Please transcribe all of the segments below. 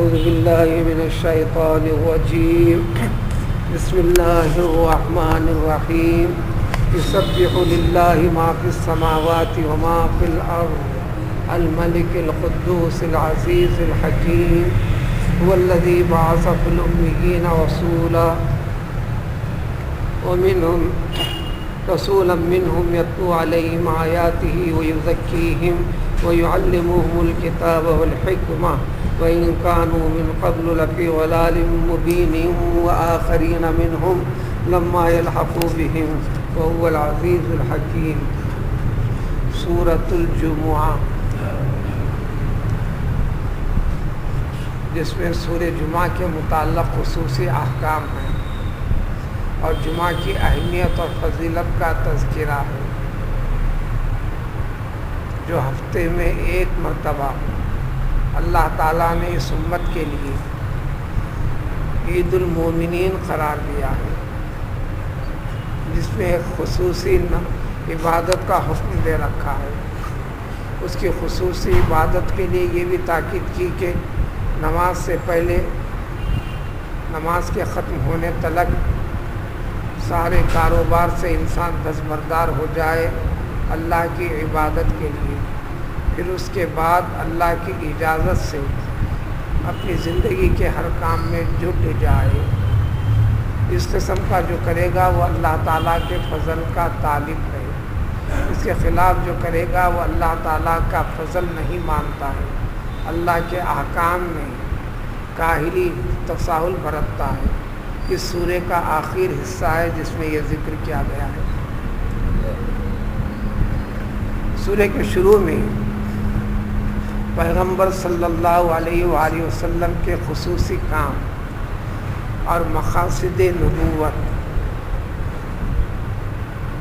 أعوذ بالله من الشيطان الرجيم بسم الله الرحمن الرحيم يسبح لله ما في السماوات وما في الأرض الملك القدوس العزيز الحكيم هو الذي بعث في الأميين رسولا منهم يتلو عليهم آياته ويزكيهم ويعلمهم الكتاب والحكمة وإن كانوا من قبل لفي ضلال مبين وآخرين منهم لما يلحقوا بهم وهو العزيز الحكيم۔ سورۃ الجمعہ، جس میں سورہ جمعہ کے متعلق خصوصی احکام ہیں اور جمعہ کی اہمیت اور فضیلت کا تذکرہ ہے، جو ہفتے میں ایک مرتبہ اللہ تعالیٰ نے اس امت کے لیے عید المومنین قرار دیا ہے، جس میں ایک خصوصی عبادت کا حکم دے رکھا ہے۔ اس کی خصوصی عبادت کے لیے یہ بھی تاکید کی کہ نماز سے پہلے، نماز کے ختم ہونے تلک سارے کاروبار سے انسان دستبردار ہو جائے اللہ کی عبادت کے لیے، پھر اس کے بعد اللہ کی اجازت سے اپنی زندگی کے ہر کام میں جٹ جائے۔ اس قسم کا جو کرے گا وہ اللہ تعالیٰ کے فضل کا طالب ہے، اس کے خلاف جو کرے گا وہ اللہ تعالیٰ کا فضل نہیں مانتا ہے، اللہ کے احکام میں کاہلی تساہل برتتا ہے۔ اس سورہ کا آخر حصہ ہے جس میں یہ ذکر کیا گیا ہے۔ سورہ کے شروع میں پیغمبر صلی اللہ علیہ وآلہ وسلم کے خصوصی کام اور مقاصد نبوت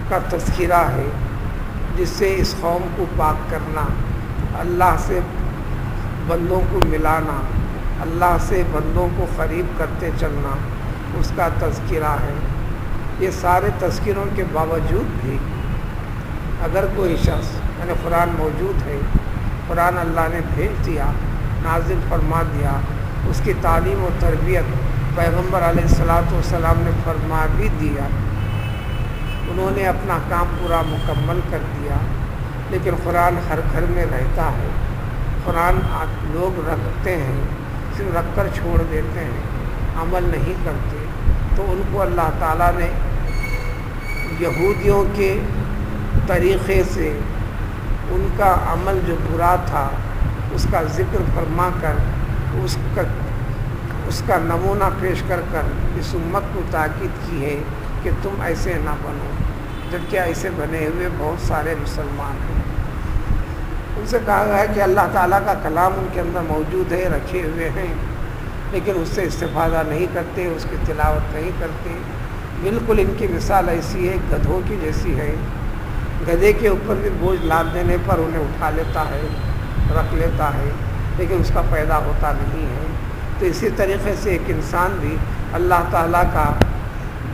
کا تذکرہ ہے، جس سے اس قوم کو پاک کرنا، اللہ سے بندوں کو ملانا، اللہ سے بندوں کو قریب کرتے چلنا، اس کا تذکرہ ہے۔ یہ سارے تذکروں کے باوجود بھی اگر کوئی شخص، یعنی قرآن موجود ہے، قرآن اللہ نے بھیج دیا، نازل فرما دیا، اس کی تعلیم و تربیت پیغمبر علیہ السلام نے فرما بھی دیا، انہوں نے اپنا کام پورا مکمل کر دیا، لیکن قرآن ہر گھر میں رہتا ہے، قرآن لوگ رکھتے ہیں، صرف رکھ کر چھوڑ دیتے ہیں، عمل نہیں کرتے، تو ان کو اللہ تعالیٰ نے یہودیوں کے طریقے سے ان کا عمل جو برا تھا اس کا ذکر فرما کر، اس کا نمونہ پیش کر اس امت کو تاکید کی ہے کہ تم ایسے نہ بنو، جبکہ ایسے بنے ہوئے بہت سارے مسلمان ہیں۔ ان سے کہا گیا ہے کہ اللہ تعالیٰ کا کلام ان کے اندر موجود ہے، رکھے ہوئے ہیں، لیکن اس سے استفادہ نہیں کرتے، اس کی تلاوت نہیں کرتے۔ بالکل ان کی مثال ایسی ہے، گدھوں کی جیسی ہے۔ گدھے کے اوپر بھی بوجھ لاد دینے پر انہیں اٹھا لیتا ہے، رکھ لیتا ہے، لیکن اس کا پیدا ہوتا نہیں ہے۔ تو اسی طریقے سے ایک انسان بھی اللہ تعالیٰ کا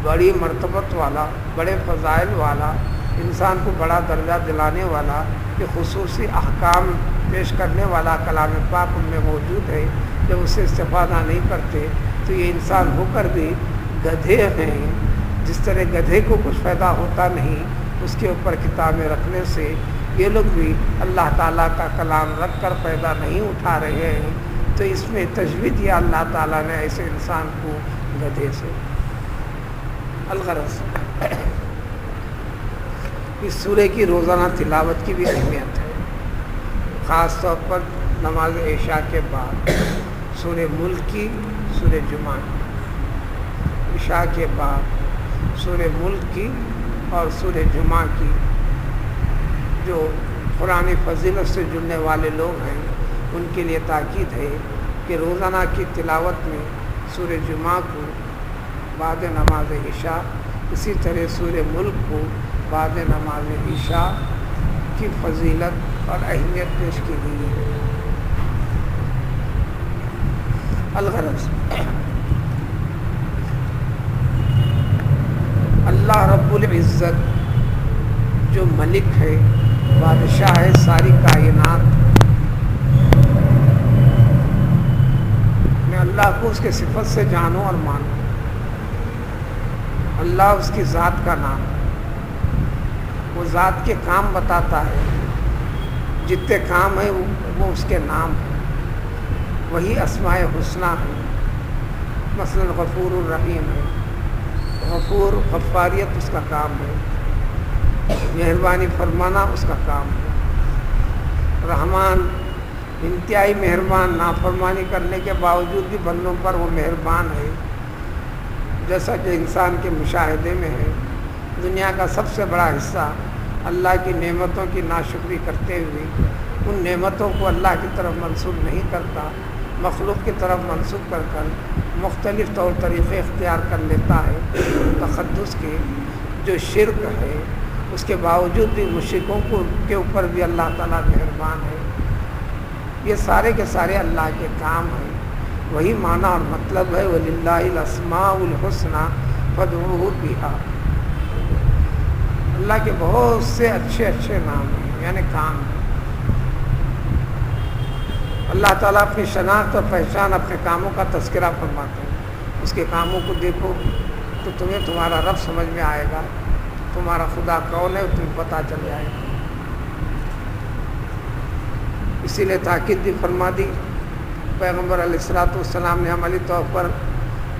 بڑی مرتبت والا، بڑے فضائل والا، انسان کو بڑا درجہ دلانے والا، کہ خصوصی احکام پیش کرنے والا کلام پاک ان میں موجود ہے، جب اس سے استفادہ نہیں کرتے تو یہ انسان ہو کر بھی گدھے ہیں۔ جس طرح گدھے کو کچھ فائدہ ہوتا نہیں اس کے اوپر کتابیں رکھنے سے، یہ لوگ بھی اللہ تعالیٰ کا کلام رکھ کر فائدہ نہیں اٹھا رہے ہیں۔ تو اس میں تشبیہ دیا اللہ تعالیٰ نے ایسے انسان کو گدھے سے۔ الغرض اس سورہ کی روزانہ تلاوت کی بھی اہمیت ہے، خاص طور پر نماز عشاء کے بعد سورہ ملک کی، سورہ جمعہ کی، عشاء کے بعد سورہ ملک کی اور سورہ جمعہ کی۔ جو قرآن فضیلت سے جڑنے والے لوگ ہیں ان کے لیے تاکید ہے کہ روزانہ کی تلاوت میں سورہ جمعہ کو بعد نماز عشاء، اسی طرح سورہ ملک کو بعد نماز عشاء کی فضیلت اور اہمیت پیش کی گئی ہے۔ الغرض اللہ رب العزت جو ملک ہے، بادشاہ ہے ساری کائنات، اللہ کو اس کے صفت سے جانو اور مانو. اللہ اس کی ذات کا نام ہے. وہ ذات کے کام بتاتا ہے. جتنے کام ہیں وہ اس کے نام ہیں. وہی اسماء حسنیٰ ہے. مثلا غفور الرحیم ہے. غفور غفاریت اس کا کام ہے. مہربانی فرمانا اس کا کام ہے. رحمان انتہائی مہربان. نافرمانی کرنے کے باوجود بھی بندوں پر وہ مہربان ہے. جیسا کہ انسان کے مشاہدے میں ہے. دنیا کا سب سے بڑا حصہ اللہ کی نعمتوں کی ناشکری کرتے ہوئے ان نعمتوں کو اللہ کی طرف منسوب نہیں کرتا، مخلوق کی طرف منسوب کر کر مختلف طور طریقے اختیار کر لیتا ہے تقدس کے. جو شرک ہے اس کے باوجود بھی مشرکوں کے اوپر بھی اللہ تعالیٰ مہربان ہے. یہ سارے کے سارے اللہ کے کام ہیں. وہی معنی اور مطلب ہے وَلِلَّهِ الْأَسْمَاءُ الْحُسْنَىٰ فَادْعُوهُ بِهَا. اللہ کے بہت سے اچھے اچھے نام ہیں، یعنی کام ہیں. اللہ تعالیٰ اپنی شناخت اور پہچان اپنے کاموں کا تذکرہ فرماتے ہیں. اس کے کاموں کو دیکھو تو تمہیں تمہارا رب سمجھ میں آئے گا. تمہارا خدا کون ہے تمہیں پتہ چل جائے گا. اسی لیے تاکید بھی فرما دی. پیغمبر علیہ الصلوۃ والسلام نے عملی طور پر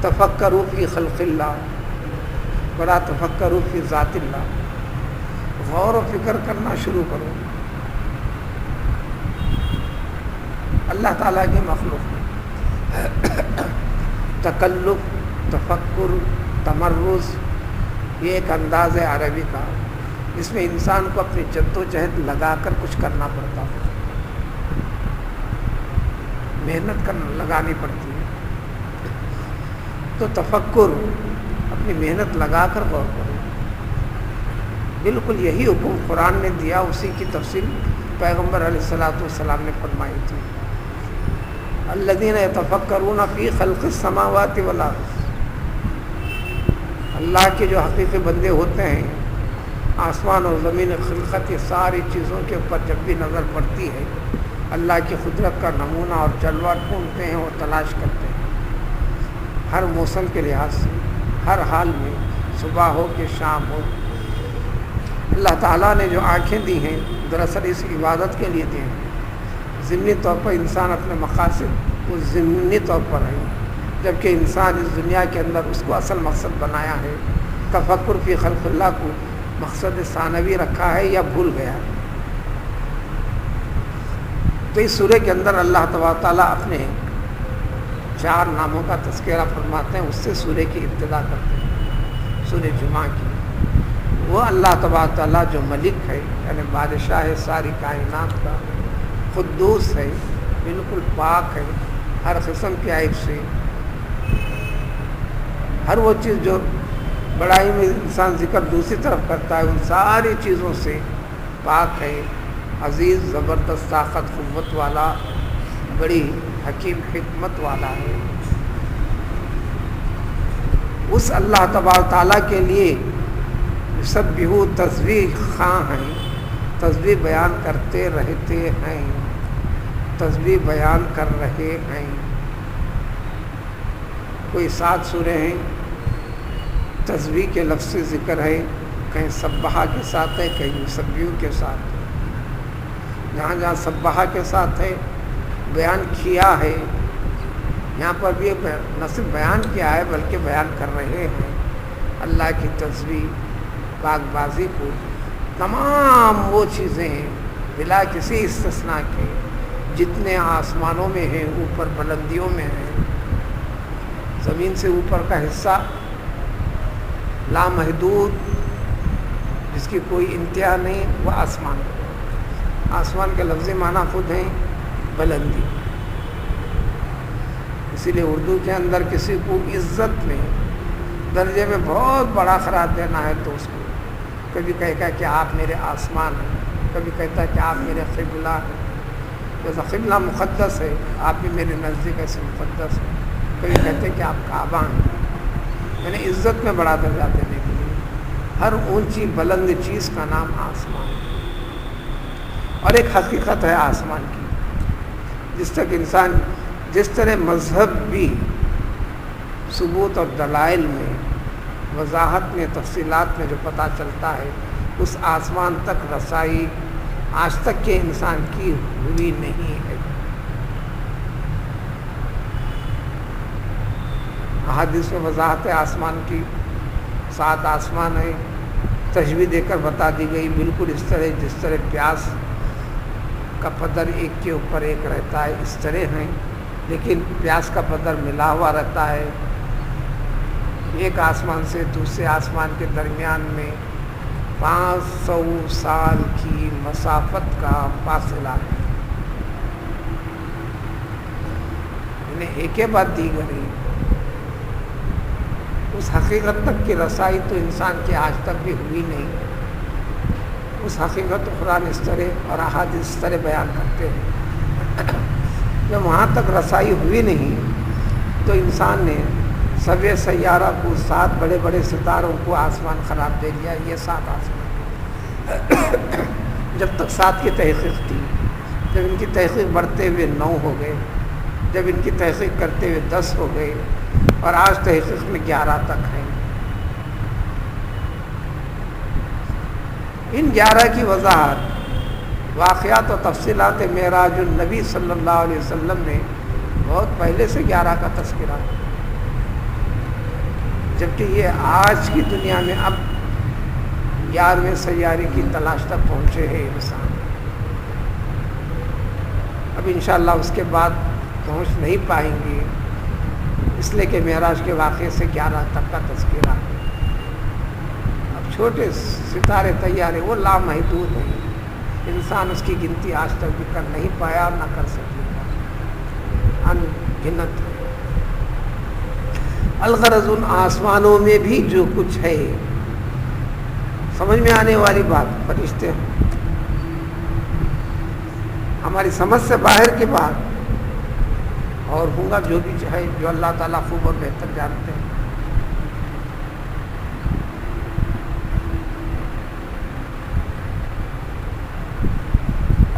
تفکروا فی خلق اللہ ولا تفکروا فی ذات اللہ. غور و فکر کرنا شروع کرو اللہ تعالیٰ کی مخلوق میں. تکلف، تفکر، تمرز یہ ایک انداز ہے عربی کا جس میں انسان کو اپنی جد و جہد لگا کر کچھ کرنا پڑتا ہے. محنت لگانی پڑتی ہے. تو تفکر اپنی محنت لگا کر غور کرو. بالکل یہی حکم قرآن نے دیا. اسی کی تفصیل پیغمبر علیہ الصلوۃ والسلام نے فرمائی تھی. الذین یتفکرون فی خلق السماوات والارض. اللہ کے جو حقیقی بندے ہوتے ہیں آسمان اور زمین خلقت یہ ساری چیزوں کے اوپر جب بھی نظر پڑتی ہے اللہ کی قدرت کا نمونہ اور جلوہ ڈھونڈتے ہیں اور تلاش کرتے ہیں. ہر موسم کے لحاظ سے، ہر حال میں، صبح ہو کہ شام ہو. اللہ تعالیٰ نے جو آنکھیں دی ہیں دراصل اس عبادت کے لیے دی ہیں. ضمنی طور پر انسان اپنے مقاصد اس ضمنی طور پر ہیں، جبکہ انسان اس دنیا کے اندر اس کو اصل مقصد بنایا ہے. تفکر فی خلق اللہ کو مقصد ثانوی رکھا ہے یا بھول گیا ہے. تو اس سورہ کے اندر اللہ تبارک تعالیٰ اپنے 4 ناموں کا تذکرہ فرماتے ہیں. اس سے سورہ کی ابتدا کرتے ہیں. سورہ جمعہ کی وہ اللہ تبارک تعالیٰ جو ملک ہے یعنی بادشاہ ہے ساری کائنات کا، قدوس ہے، بالکل پاک ہے ہر قسم کے عیب سے. ہر وہ چیز جو بڑائی میں انسان ذکر دوسری طرف کرتا ہے ان ساری چیزوں سے پاک ہے. عزیز، زبردست، طاقت قوت والا، بڑی حکیم حکمت والا ہے. اس اللہ تبارک تعالیٰ کے لیے سب بہو تسبیح خواں ہیں. تسبیح بیان کرتے رہتے ہیں، تسبیح بیان کر رہے ہیں. کوئی 7 سورے ہیں تسبیح کے لفظ سے ذکر ہے. کہیں سبحہ کے ساتھ ہے، کہیں یسبحو کے ساتھ ہے. جہاں جہاں سبحہ کے ساتھ ہے بیان کیا ہے. یہاں پر بھی نہ صرف بیان کیا ہے بلکہ بیان کر رہے ہیں اللہ کی تسبیح، پاک بازی کو. تمام وہ چیزیں بلا کسی استثناء کے جتنے آسمانوں میں ہیں، اوپر بلندیوں میں ہیں، زمین سے اوپر کا حصہ لامحدود جس کی کوئی انتہا نہیں، وہ آسمان. آسمان کے لفظی معنی خود ہیں بلندی. اسی لیے اردو کے اندر کسی کو عزت میں درجے میں بہت بڑا قرار دینا ہے تو اس کو کبھی کہے گا کہ آپ میرے آسمان ہیں، کبھی کہتا ہے کہ آپ میرے قبلہ ہیں. جیسا قبلہ مقدس ہے آپ بھی میرے نزدیک ایسے مقدس ہیں. کبھی کہتے ہیں کہ آپ کعبہ ہیں. یعنی عزت میں بڑا درجہ دینے کے لیے ہر اونچی بلند چیز کا نام آسمان. اور ایک حقیقت ہے آسمان کی جس تک انسان جس طرح مذہب بھی ثبوت اور دلائل میں، وضاحت میں، تفصیلات میں جو پتہ چلتا ہے، اس آسمان تک رسائی آج تک کے انسان کی ہوئی نہیں ہے۔ احادیث میں وضاحت ہے آسمان کی، 7 آسمان ہیں، تشبیہ دے کر بتا دی گئی، بالکل اس طرح جس طرح پیاس کا پدر ایک کے اوپر ایک رہتا ہے اس طرح ہیں، لیکن پیاس کا پدر ملا ہوا رہتا ہے۔ ایک آسمان سے دوسرے آسمان کے درمیان میں 500 سال کی مسافت کا فاصلہ ہے، انہیں ایک بعد دیگر ہی۔ اس حقیقت تک کی رسائی تو انسان کے آج تک بھی ہوئی نہیں۔ اس حقیقت کو قرآن اس طرح اور احادیث اس طرح بیان کرتے ہیں۔ جب وہاں تک رسائی ہوئی نہیں تو انسان نے سبع سیارہ کو، 7 بڑے بڑے ستاروں کو آسمان قرار دے لیا۔ یہ 7 آسمان جب تک 7 کی تحقیق تھی، جب ان کی تحقیق بڑھتے ہوئے 9 ہو گئے، جب ان کی تحقیق کرتے ہوئے 10 ہو گئے، اور آج تحقیق میں 11 تک ہیں۔ ان 11 کی وضاحت واقعات و تفصیلات معراج النبی صلی اللہ علیہ وسلم میں بہت پہلے سے 11 کا تذکرہ، جبکہ یہ آج کی دنیا میں اب 11ویں سیارے کی تلاش تک پہنچے ہیں انسان۔ اب انشاءاللہ اس کے بعد پہنچ نہیں پائیں گے، اس لیے کہ معراج کے واقعے سے 11 تک کا تذکرہ ہے۔ اب چھوٹے ستارے طیارے وہ لامحدود ہیں، انسان اس کی گنتی آج تک بھی کر نہیں پایا، نہ کر سکے گا، ان گنت ہے۔ الغرض ان آسمانوں میں بھی جو کچھ ہے، سمجھ میں آنے والی بات، فرشتے ہیں، ہماری سمجھ سے باہر کی بات، اور ہوگا جو بھی چاہے، جو اللہ تعالیٰ خوب اور بہتر جانتے ہیں۔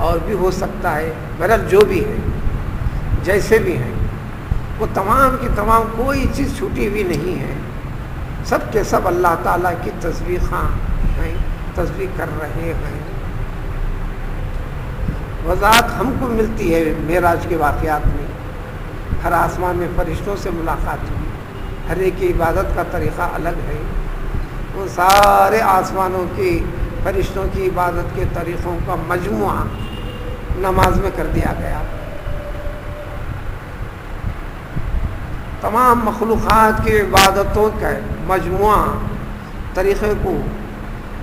اور بھی ہو سکتا ہے، بہرحال جو بھی ہے، جیسے بھی ہیں، وہ تمام کی تمام کوئی چیز چھوٹی ہوئی نہیں ہے، سب کے سب اللہ تعالیٰ کی تسبیح خواں ہیں، تسبیح کر رہے ہیں۔ وضاحت ہم کو ملتی ہے معراج کے واقعات میں، ہر آسمان میں فرشتوں سے ملاقات ہوئی، ہر ایک کی عبادت کا طریقہ الگ ہے، وہ سارے آسمانوں کی فرشتوں کی عبادت کے طریقوں کا مجموعہ نماز میں کر دیا گیا۔ تمام مخلوقات کی عبادتوں کا مجموعہ طریقے کو،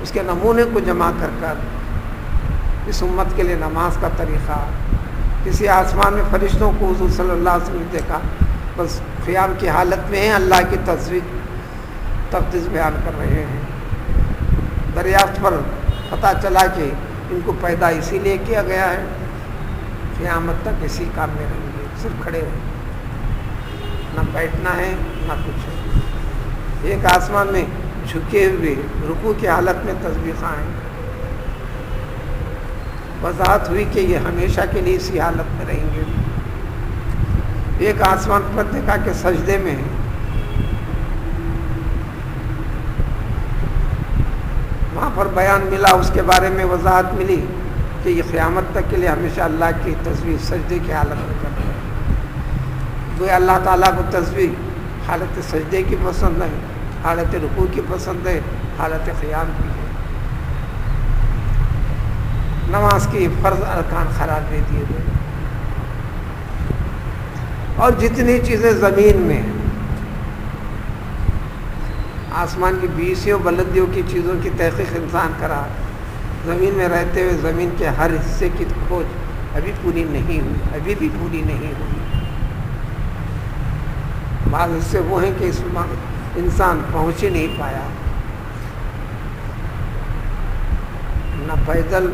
اس کے نمونے کو جمع کر کر اس امت کے لیے نماز کا طریقہ، کسی آسمان میں فرشتوں کو حضور صلی اللہ علیہ وسلم نے دیکھا، بس قیام کی حالت میں ہیں، اللہ کی تصویر تقدیس بیان کر رہے ہیں۔ دریافت پر پتہ چلا کہ ان کو پیدا اسی لیے کیا گیا ہے، قیامت تک اسی کام میں رہیں گے، صرف کھڑے رہیں گے، نہ بیٹھنا ہے نہ کچھ ہے۔ ایک آسمان میں جھکے ہوئے رکوع کی حالت میں تسبیح ہیں، وضاحت ہوئی کہ یہ ہمیشہ کے لیے اسی حالت میں رہیں گے۔ ایک آسمان پر دیکھا کہ سجدے میں ہیں، وہاں پر بیان ملا، اس کے بارے میں وضاحت ملی کہ یہ قیامت تک کے لیے ہمیشہ اللہ کی تسبیح سجدے کی حالت میں کر رہے ہیں۔ وہ اللہ تعالیٰ کو تسبیح حالت سجدے کی پسند ہے، حالت رکوع کی پسند ہے، حالت قیام کی ہے۔ نماز کی فرض ارکان قرار دے دیے گئے، اور جتنی چیزیں زمین میں ہیں، آسمان کی بیسیوں بلندیوں کی چیزوں کی تحقیق انسان کرا، زمین میں رہتے ہوئے زمین کے ہر حصے کی کھوج ابھی پوری نہیں ہوئی، ابھی بھی پوری نہیں ہوئی۔ بعض حصے وہ ہیں کہ اس میں انسان پہنچ ہی نہیں پایا، نہ پیدل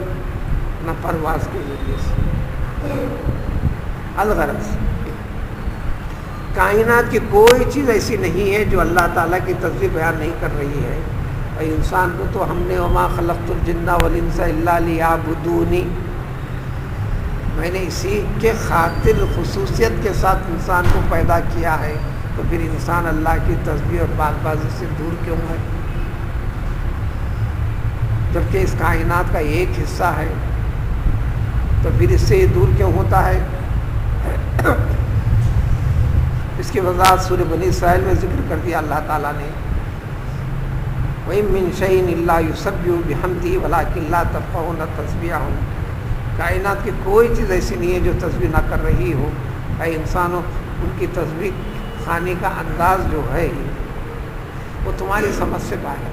نہ پرواز کے ذریعے سے۔ الغرض کائنات کی کوئی چیز ایسی نہیں ہے جو اللہ تعالیٰ کی تصویر بیان نہیں کر رہی ہے۔ اور انسان کو تو ہم نے وما خلقت الجن والانس الا لیعبدونی، میں نے اسی کے خاطر خصوصیت کے ساتھ انسان کو پیدا کیا ہے تو پھر انسان اللہ کی تسبیح اور پاک بازی سے دور کیوں ہے؟ جبکہ اس کائنات کا ایک حصہ ہے، تو پھر اس سے دور کیوں ہوتا ہے؟ اس کی وضاحت سورہ بنی اسرائیل میں ذکر کر دیا اللہ تعالیٰ نے، وَإِن مِّن شَيْءٍ إِلَّا يُسَبِّحُ بِحَمْدِهِ وَلَٰكِن لَّا تَفْقَهُونَ تَسْبِيحَهُمْ۔ کائنات کی کوئی چیز ایسی نہیں ہے جو تسبیح نہ کر رہی ہو۔ اے انسانوں، ان کی تسبیح خانے کا انداز جو ہے وہ تمہاری سمجھ سے باہر ہے،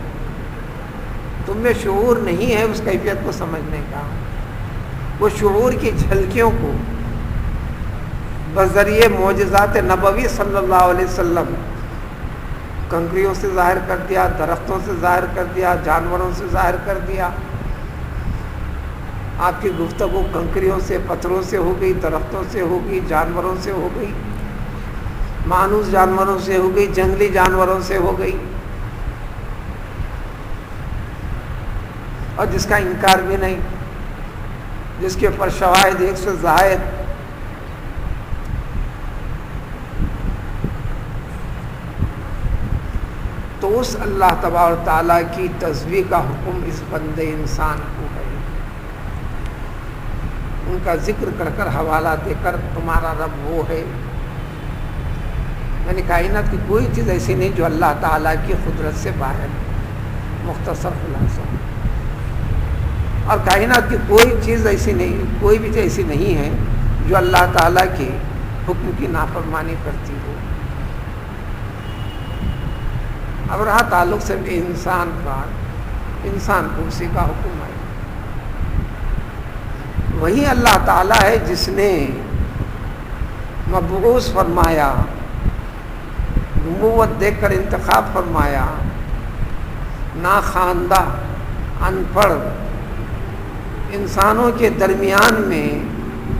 تم میں شعور نہیں ہے اس کیفیت کو سمجھنے کا۔ وہ شعور کی جھلکیوں کو بذریعہ معجزات نبوی صلی اللہ علیہ وسلم کنکریوں سے ظاہر کر دیا، درختوں سے ظاہر کر دیا، جانوروں سے ظاہر کر دیا۔ آپ کی گفتگو کنکریوں سے، پتھروں سے ہو گئی، درختوں سے ہو گئی، جانوروں سے ہو گئی، مانوس جانوروں سے ہو گئی، جنگلی جانوروں سے ہو گئی، اور جس کا انکار بھی نہیں، جس کے اوپر شواہد ایک سے زائد۔ تو اس اللہ تبارک و تعالیٰ کی تسبیح کا حکم اس بندے انسان کو ہے۔ ان کا ذکر کر کر، حوالہ دے کر، تمہارا رب وہ ہے، یعنی کائنات کی کوئی چیز ایسی نہیں جو اللہ تعالیٰ کی قدرت سے باہر ہے، مختصر خلاصہ۔ اور کائنات کی کوئی چیز ایسی نہیں، کوئی بھی چیز ایسی نہیں ہے جو اللہ تعالیٰ کے حکم کی نافرمانی کرتی ہو۔ اب رہا تعلق صرف انسان کا، انسان کو اسی کا حکم ہے۔ وہی اللہ تعالیٰ ہے جس نے مبعوث فرمایا، نبوت دے کر انتخاب فرمایا، ناخواندہ، ان پڑھ انسانوں کے درمیان میں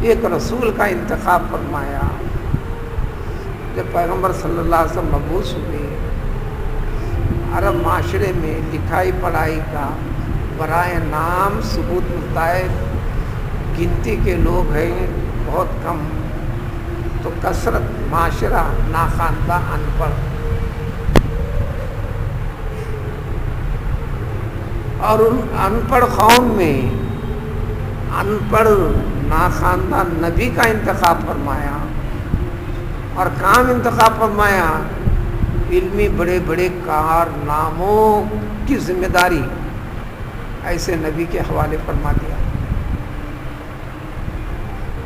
ایک رسول کا انتخاب فرمایا۔ جب پیغمبر صلی اللہ علیہ وسلم مبعوث ہوئے، عرب معاشرے میں لکھائی پڑھائی کا برائے نام ثبوت ملتا ہے، گنتی کے لوگ ہیں بہت کم، تو کثرت معاشرہ ناخواندہ، ان پڑھ، اور ان ان پڑھ قوم میں ان پڑھ ناخواندہ نبی کا انتخاب فرمایا، اور کام انتخاب فرمایا علمی بڑے بڑے کارناموں کی ذمہ داری ایسے نبی کے حوالے فرما دیا۔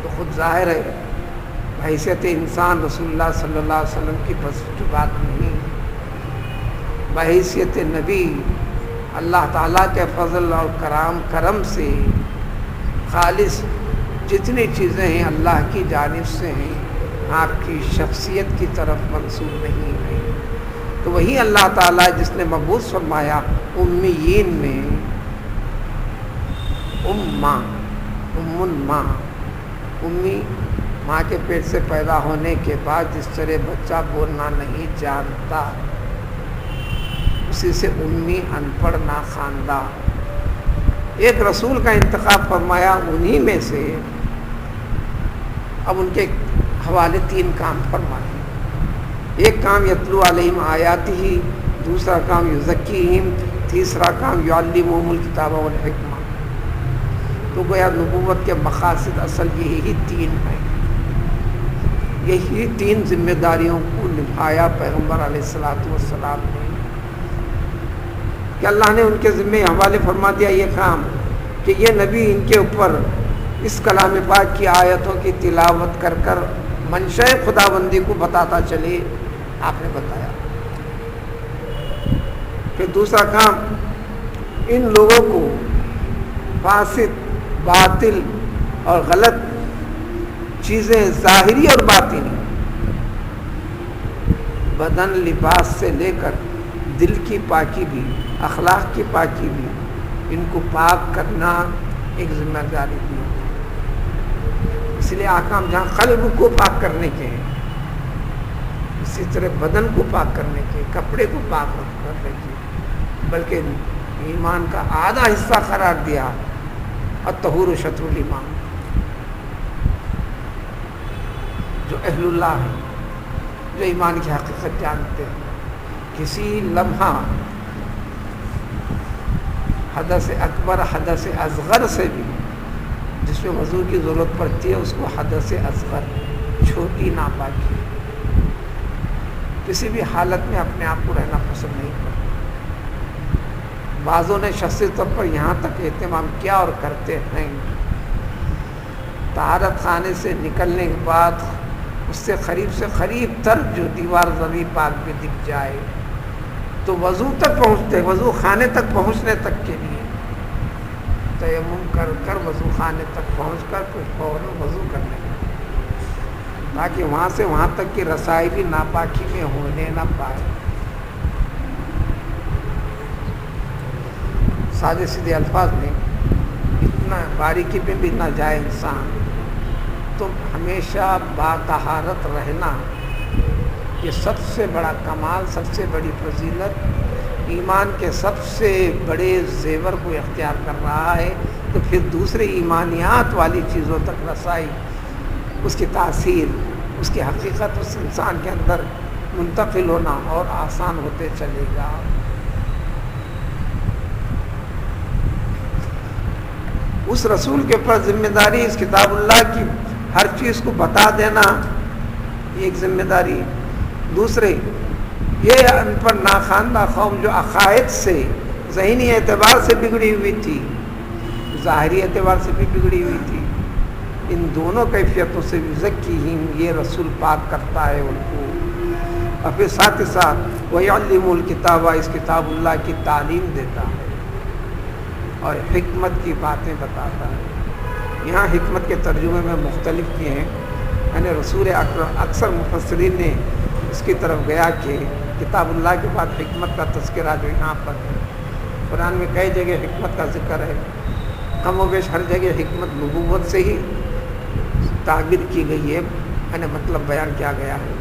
تو خود ظاہر ہے بحیثیت انسان رسول اللہ صلی اللہ علیہ وسلم کی بس کی بات نہیں، بحیثیت نبی اللہ تعالیٰ کے فضل اور کرم سے خالص جتنی چیزیں ہیں اللہ کی جانب سے ہیں، آپ کی شخصیت کی طرف منسوب نہیں ہے۔ تو وہی اللہ تعالیٰ جس نے مبعوث فرمایا امیین میں، ماں، امی ماں کے پیٹ سے پیدا ہونے کے بعد جس طرح بچہ بولنا نہیں جانتا، اسی سے امی، ان پڑھ، ناخواندہ، ایک رسول کا انتخاب فرمایا انہی میں سے۔ اب ان کے حوالے 3 کام فرمائے، ایک کام یتلو علیہم آیاتہ، دوسرا کام یزکیہم، تیسرا کام یعلمہم الکتاب والحکمہ۔ تو گویا نبوت کے مقاصد اصل یہی 3 ہیں، یہی 3 ذمہ داریوں کو نبھایا پیغمبر علیہ السلام نے، کہ اللہ نے ان کے ذمہ حوالے فرما دیا یہ کام کہ یہ نبی ان کے اوپر اس کلام پاک کی آیتوں کی تلاوت کر کر منشأ خدا بندی کو بتاتا چلے، آپ نے بتایا۔ پھر دوسرا کام ان لوگوں کو فاسد، باطل اور غلط چیزیں ظاہری اور باطنی، بدن لباس سے لے کر دل کی پاکی بھی، اخلاق کی پاکی بھی، ان کو پاک کرنا ایک ذمہ داری دی۔ اس لیے احکام جہاں قلب کو پاک کرنے کے ہیں، اسی طرح بدن کو پاک کرنے کے، کپڑے کو پاک کرنے کے، بلکہ ایمان کا آدھا حصہ قرار دیا الطہور شطر الایمان، جو اہل اللہ ہے جو ایمان کی حقیقت جانتے ہیں، کسی لمحہ حدث اکبر حدث اصغر سے بھی جس میں وضو کی ضرورت پڑتی ہے اس کو حدث اصغر، چھوٹی ناپاکی، کسی بھی حالت میں اپنے آپ کو رہنا پسند نہیں کرتا۔ بعضوں نے شخصی طور پر یہاں تک اہتمام کیا اور کرتے ہیں، طہارت خانے سے نکلنے کے بعد اس سے قریب تر جو دیوار زمین پاک میں دکھ جائے تو وضو تک پہنچتے، وضو خانے تک پہنچنے تک کے لیے تیمم کر کر وضو خانے تک پہنچ کر پھر فوراً وضو کرنے لگے، تاکہ وہاں سے وہاں تک کی رسائی بھی ناپاکی میں ہونے نہ پائے۔ سادے سیدھے الفاظ میں اتنا باریکی میں بھی نہ جائے انسان تو ہمیشہ باطہارت رہنا یہ سب سے بڑا کمال، سب سے بڑی فضیلت، ایمان کے سب سے بڑے زیور کو اختیار کر رہا ہے، تو پھر دوسرے ایمانیات والی چیزوں تک رسائی، اس کی تاثیر، اس کی حقیقت اس انسان کے اندر منتقل ہونا اور آسان ہوتے چلے گا۔ اس رسول کے اوپر ذمہ داری اس کتاب اللہ کی ہر چیز کو بتا دینا ایک ذمہ داری، دوسرے یہ ان پر ناخواندہ قوم جو عقائد سے ذہنی اعتبار سے بگڑی ہوئی تھی، ظاہری اعتبار سے بھی بگڑی ہوئی تھی، ان دونوں کیفیتوں سے یزکیہم، یہ رسول پاک کرتا ہے ان کو، اور پھر ساتھ ہی ساتھ وَيَعْلِمُ الْكِتَابَ، اس کتاب اللہ کی تعلیم دیتا ہے اور حکمت کی باتیں بتاتا ہے۔ یہاں حکمت کے ترجمے میں مختلف کیے ہیں، یعنی رسول اکرم اکثر مفسرین نے اس کی طرف گیا کہ کتاب اللہ کے بعد حکمت کا تذکرہ جو یہاں پر ہے، قرآن میں کئی جگہ حکمت کا ذکر ہے، کم و بیش ہر جگہ حکمت نبوت سے ہی تعبیر کی گئی ہے، یعنی مطلب بیان کیا گیا ہے،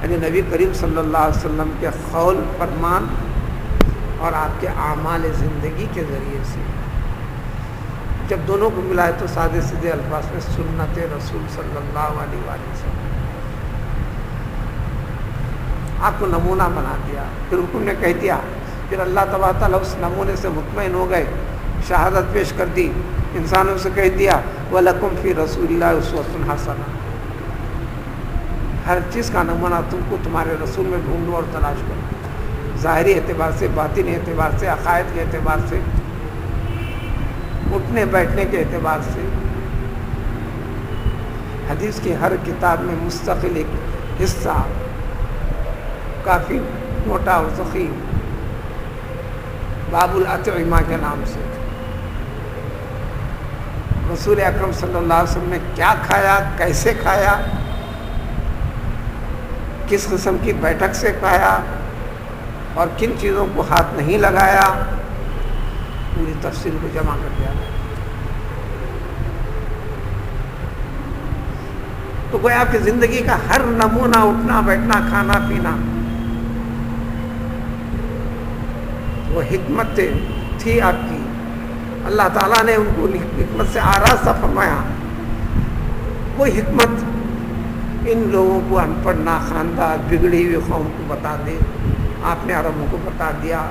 یعنی نبی کریم صلی اللہ علیہ وسلم کے قول فرمان اور آپ کے اعمال زندگی کے ذریعے سے جب دونوں کو ملائے تو سادے سیدھے الفاظ میں سنت رسول صلی اللہ علیہ وآلہ وسلم، آپ کو نمونہ بنا دیا، پھر حکم نے کہہ دیا، پھر اللہ تبارک تعالیٰ اس نمونے سے مطمئن ہو گئے، شہادت پیش کر دی، انسانوں سے کہہ دیا وَلَكُمْ فِي رَسُولِ اللَّهِ أُسْوَةٌ حَسَنَةٌ، ہر چیز کا نمونہ تم کو تمہارے رسول میں ڈھونڈو اور تلاش کرو، ظاہری اعتبار سے، باطنی اعتبار سے، عقائد کے اعتبار سے، اٹھنے بیٹھنے کے اعتبار سے۔ حدیث کی ہر کتاب میں مستقل ایک حصہ کافی موٹا اور ضخیم باب الاطعمہ کے نام سے، رسول اکرم صلی اللہ علیہ وسلم نے کیا کھایا، کیسے کھایا، کس قسم کی بیٹھک سے کھایا اور کن چیزوں کو ہاتھ نہیں لگایا، پوری تفصیل کو جمع کر دیا۔ تو گویا آپ کی زندگی کا ہر نمونہ، اٹھنا بیٹھنا، کھانا پینا، وہ حکمت تھی آپ کی، اللہ تعالیٰ نے ان کو حکمت سے آراستہ فرمایا۔ وہ حکمت ان لوگوں کو ان پڑھ ناخواندہ بگڑی ہوئی قوم کو بتا دے، آپ نے عربوں کو بتا دیا۔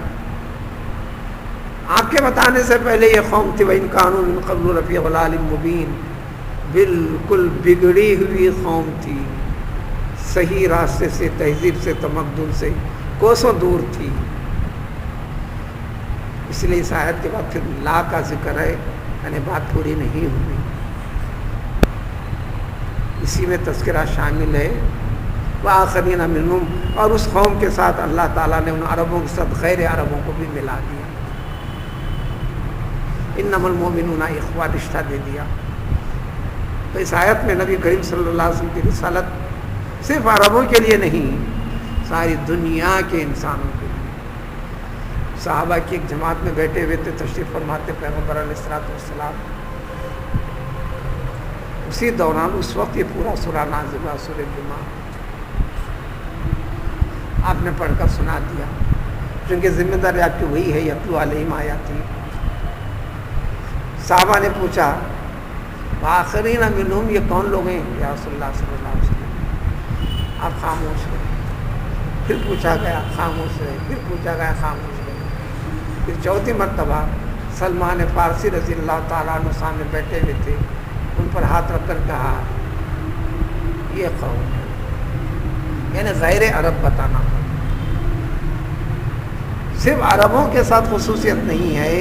آپ کے بتانے سے پہلے یہ قوم تھی وَإِنْ كَانُوا مِنْ قَبْلُ لَفِي ضَلَالٍ مُبِينٍ، بالکل بگڑی ہوئی قوم تھی، صحیح راستے سے، تہذیب سے، تمدن سے کوسوں دور تھی۔ اس لیے اس آیت کے بعد پھر لا کا ذکر ہے، یعنی بات پوری نہیں ہوئی، اسی میں تذکرہ شامل ہے۔ وآخرین منہم، اور اس قوم کے ساتھ اللہ تعالیٰ نے ان عربوں کے ساتھ غیر عربوں کو بھی ملا دیا، انما المؤمنون اخوہ رشتہ دے دیا۔ تو اس آیت میں نبی کریم صلی اللہ علیہ وسلم کی رسالت صرف عربوں کے لیے نہیں، ساری دنیا کے انسانوں کے لیے۔ صحابہ کی ایک جماعت میں بیٹھے ہوئے تھے، تشریف فرماتے پیغمبر علیہ الصلوۃ والسلام، اسی دوران اس وقت یہ پورا سورہ نازل ہوا، سورہ جمعہ، آپ نے پڑھ کر سنا دیا، کیونکہ ذمہ داری آپ کی وہی ہے، یتلو علیہم آیاتہ۔ صحابہ نے پوچھا وآخرین منہم، یہ کون لوگ ہیں یا رسول اللہ صلی اللہ علیہ وسلم؟ آپ خاموش ہوئے۔ پھر پوچھا گیا خاموش رہے، پھر پوچھا گیا خاموش رہے۔ پھر چوتھی مرتبہ سلمان فارسی رضی اللہ تعالیٰ عنہ سامنے بیٹھے ہوئے تھے، ان پر ہاتھ رکھ کر کہا یہ قوم ہے، یعنی غیر عرب بتانا۔ صرف عربوں کے ساتھ خصوصیت نہیں ہے،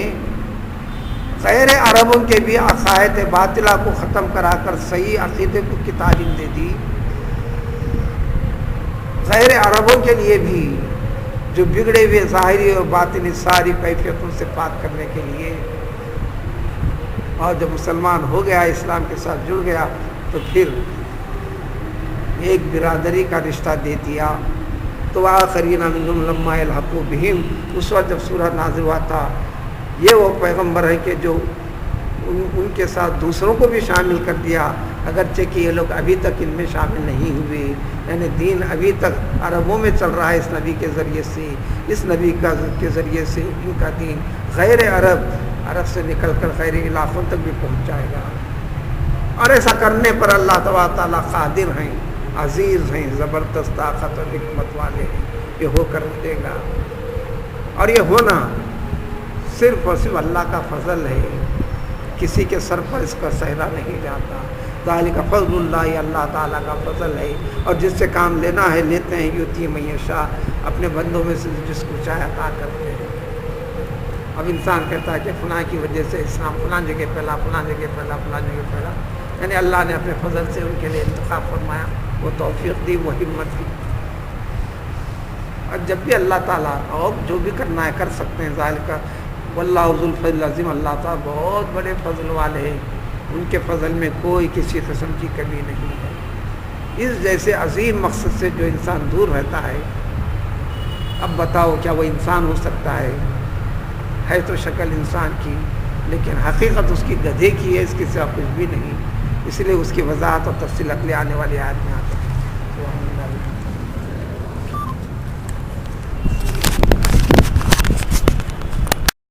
غیر عربوں کے بھی عقائد باطلہ کو ختم کرا کر صحیح عقیدے کی تعلیم دے دی۔ غیر عربوں کے لیے بھی جو بگڑے ہوئے ظاہری اور باطنی ساری کیفیتوں سے پاک کرنے کے لیے، اور جب مسلمان ہو گیا، اسلام کے ساتھ جڑ گیا، تو پھر ایک برادری کا رشتہ دے دیا۔ تو آخرین منہم لما یلحقوا بہم، اس وقت جب سورہ نازل ہوا تھا، یہ وہ پیغمبر ہے کہ جو ان کے ساتھ دوسروں کو بھی شامل کر دیا، اگرچہ کہ یہ لوگ ابھی تک ان میں شامل نہیں ہوئے، یعنی دین ابھی تک عربوں میں چل رہا ہے اس نبی کے ذریعے سے، اس نبی کے ذریعے سے ان کا دین غیر عرب سے نکل کر غیر علاقوں تک بھی پہنچ جائے گا۔ اور ایسا کرنے پر اللہ تبارک تعالیٰ قادر ہیں، عزیز ہیں، زبردست طاقت اور حکمت والے ہیں، یہ ہو کر دے گا۔ اور یہ ہونا صرف اور صرف اللہ کا فضل ہے، کسی کے سر پر اس کا صحرا نہیں جاتا۔ ذالک فضل اللہ، یہ اللہ تعالیٰ کا فضل ہے، اور جس سے کام لینا ہے لیتے ہیں، یؤتی من یشاء، اپنے بندوں میں سے جس کو چاہے عطا کرتے ہیں۔ اب انسان کہتا ہے کہ فلاں کی وجہ سے اسلام فلاں جگہ پھیلا، فلاں جگہ پھیلا، فلاں جگہ پھیلا، یعنی اللہ نے اپنے فضل سے ان کے لیے انتخاب فرمایا، وہ توفیق دی، وہ ہمت دی۔ اور جب بھی اللہ تعالیٰ اور جو بھی کرنا ہے کر سکتے ہیں، ذالک واللہ ذو الفضل العظیم، اللہ تعالیٰ بہت بڑے فضل والے ہیں، ان کے فضل میں کوئی کسی قسم کی کمی نہیں ہے۔ اس جیسے عظیم مقصد سے جو انسان دور رہتا ہے، اب بتاؤ کیا وہ انسان ہو سکتا ہے تو شکل انسان کی، لیکن حقیقت اس کی گدھے کی ہے، اس کے سوا کچھ بھی نہیں۔ اس لیے اس کی وضاحت اور تفصیل اگلے آنے والی آیت میں آتی ہے۔